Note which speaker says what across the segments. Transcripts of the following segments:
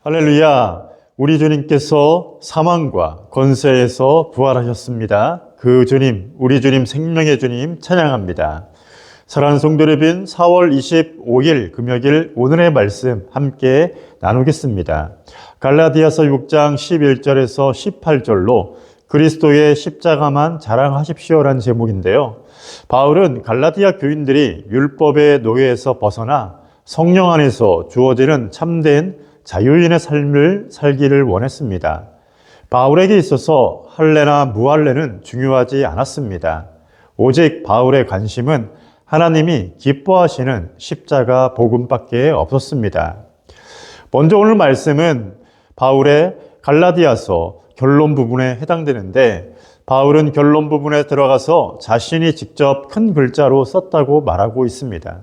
Speaker 1: 할렐루야! 우리 주님께서 사망과 권세에서 부활하셨습니다. 그 주님, 우리 주님, 생명의 주님 찬양합니다. 사랑하는 성도 여러분, 4월 25일 금요일 오늘의 말씀 함께 나누겠습니다. 갈라디아서 6장 11절에서 18절로 그리스도의 십자가만 자랑하십시오라는 제목인데요. 바울은 갈라디아 교인들이 율법의 노예에서 벗어나 성령 안에서 주어지는 참된 자유인의 삶을 살기를 원했습니다. 바울에게 있어서 할례나 무할례는 중요하지 않았습니다. 오직 바울의 관심은 하나님이 기뻐하시는 십자가 복음밖에 없었습니다. 먼저 오늘 말씀은 바울의 갈라디아서 결론 부분에 해당되는데, 바울은 결론 부분에 들어가서 자신이 직접 큰 글자로 썼다고 말하고 있습니다.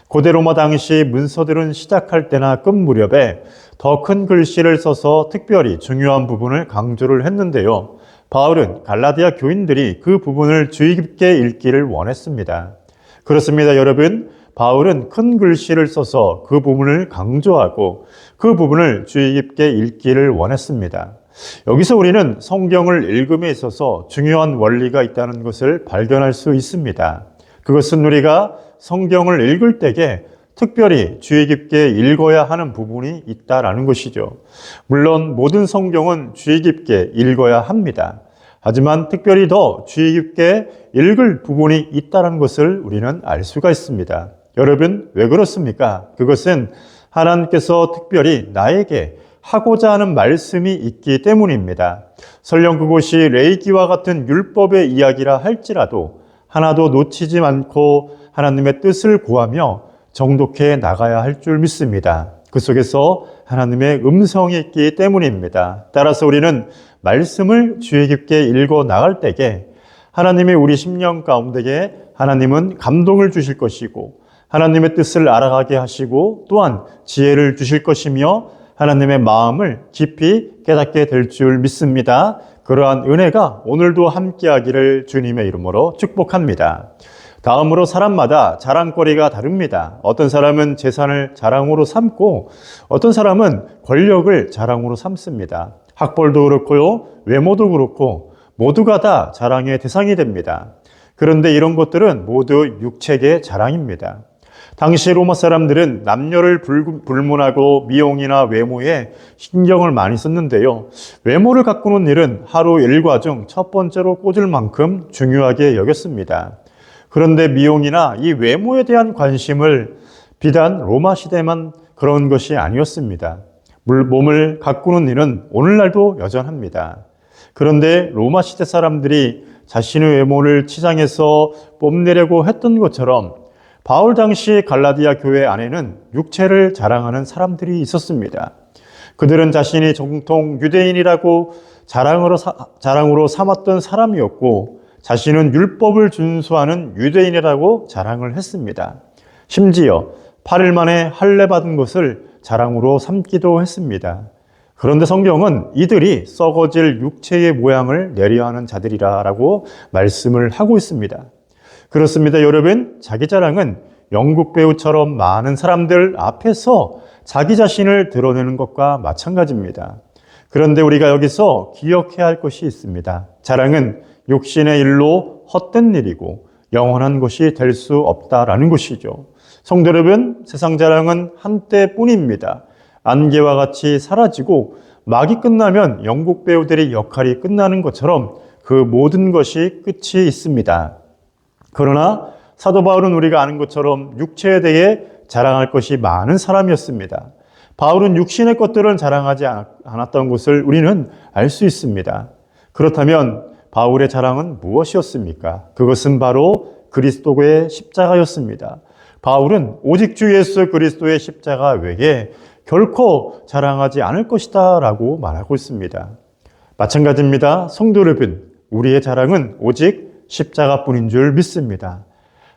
Speaker 1: 고대 로마 당시 문서들은 시작할 때나 끝 무렵에 더 큰 글씨를 써서 특별히 중요한 부분을 강조를 했는데요. 바울은 갈라디아 교인들이 그 부분을 주의 깊게 읽기를 원했습니다. 그렇습니다, 여러분. 바울은 큰 글씨를 써서 그 부분을 강조하고 그 부분을 주의 깊게 읽기를 원했습니다. 여기서 우리는 성경을 읽음에 있어서 중요한 원리가 있다는 것을 발견할 수 있습니다. 그것은 우리가 성경을 읽을 때에 특별히 주의 깊게 읽어야 하는 부분이 있다라는 것이죠. 물론 모든 성경은 주의 깊게 읽어야 합니다. 하지만 특별히 더 주의 깊게 읽을 부분이 있다는 것을 우리는 알 수가 있습니다. 여러분, 왜 그렇습니까? 그것은 하나님께서 특별히 나에게 하고자 하는 말씀이 있기 때문입니다. 설령 그곳이 레위기와 같은 율법의 이야기라 할지라도 하나도 놓치지 않고 하나님의 뜻을 구하며 정독해 나가야 할 줄 믿습니다. 그 속에서 하나님의 음성이 있기 때문입니다. 따라서 우리는 말씀을 주의 깊게 읽어 나갈 때에 하나님의 우리 심령 가운데에 하나님은 감동을 주실 것이고 하나님의 뜻을 알아가게 하시고 또한 지혜를 주실 것이며 하나님의 마음을 깊이 깨닫게 될 줄 믿습니다. 그러한 은혜가 오늘도 함께하기를 주님의 이름으로 축복합니다. 다음으로 사람마다 자랑거리가 다릅니다. 어떤 사람은 재산을 자랑으로 삼고 어떤 사람은 권력을 자랑으로 삼습니다. 학벌도 그렇고요, 외모도 그렇고 모두가 다 자랑의 대상이 됩니다. 그런데 이런 것들은 모두 육체의 자랑입니다. 당시 로마 사람들은 남녀를 불문하고 미용이나 외모에 신경을 많이 썼는데요. 외모를 가꾸는 일은 하루 일과 중 첫 번째로 꽂을 만큼 중요하게 여겼습니다. 그런데 미용이나 이 외모에 대한 관심을 비단 로마 시대만 그런 것이 아니었습니다. 몸을 가꾸는 일은 오늘날도 여전합니다. 그런데 로마 시대 사람들이 자신의 외모를 치장해서 뽐내려고 했던 것처럼 바울 당시 갈라디아 교회 안에는 육체를 자랑하는 사람들이 있었습니다. 그들은 자신이 정통 유대인이라고 자랑으로 삼았던 사람이었고 자신은 율법을 준수하는 유대인이라고 자랑을 했습니다. 심지어 8일 만에 할례 받은 것을 자랑으로 삼기도 했습니다. 그런데 성경은 이들이 썩어질 육체의 모양을 내려하는 자들이라고 말씀을 하고 있습니다. 그렇습니다, 여러분. 자기 자랑은 연극 배우처럼 많은 사람들 앞에서 자기 자신을 드러내는 것과 마찬가지입니다. 그런데 우리가 여기서 기억해야 할 것이 있습니다. 자랑은 육신의 일로 헛된 일이고 영원한 것이 될 수 없다라는 것이죠. 성도 여러분, 세상 자랑은 한때뿐입니다. 안개와 같이 사라지고 막이 끝나면 연극 배우들의 역할이 끝나는 것처럼 그 모든 것이 끝이 있습니다. 그러나 사도 바울은 우리가 아는 것처럼 육체에 대해 자랑할 것이 많은 사람이었습니다. 바울은 육신의 것들은 자랑하지 않았던 것을 우리는 알 수 있습니다. 그렇다면 바울의 자랑은 무엇이었습니까? 그것은 바로 그리스도의 십자가였습니다. 바울은 오직 주 예수 그리스도의 십자가 외에 결코 자랑하지 않을 것이다 라고 말하고 있습니다. 마찬가지입니다. 성도 여러분, 우리의 자랑은 오직 십자가뿐인 줄 믿습니다.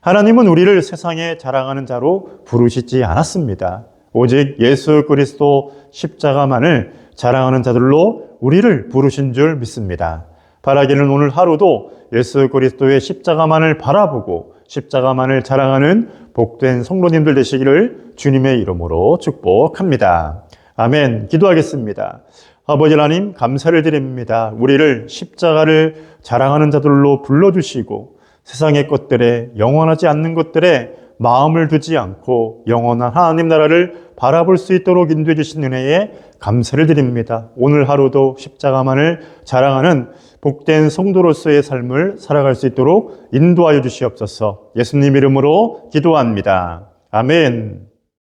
Speaker 1: 하나님은 우리를 세상에 자랑하는 자로 부르시지 않았습니다. 오직 예수 그리스도 십자가만을 자랑하는 자들로 우리를 부르신 줄 믿습니다. 바라기는 오늘 하루도 예수 그리스도의 십자가만을 바라보고 십자가만을 자랑하는 복된 성도님들 되시기를 주님의 이름으로 축복합니다. 아멘. 기도하겠습니다. 아버지 하나님 감사를 드립니다. 우리를 십자가를 자랑하는 자들로 불러주시고 세상의 것들에 영원하지 않는 것들에 마음을 두지 않고 영원한 하나님 나라를 바라볼 수 있도록 인도해 주신 은혜에 감사를 드립니다. 오늘 하루도 십자가만을 자랑하는 복된 성도로서의 삶을 살아갈 수 있도록 인도하여 주시옵소서. 예수님 이름으로 기도합니다. 아멘.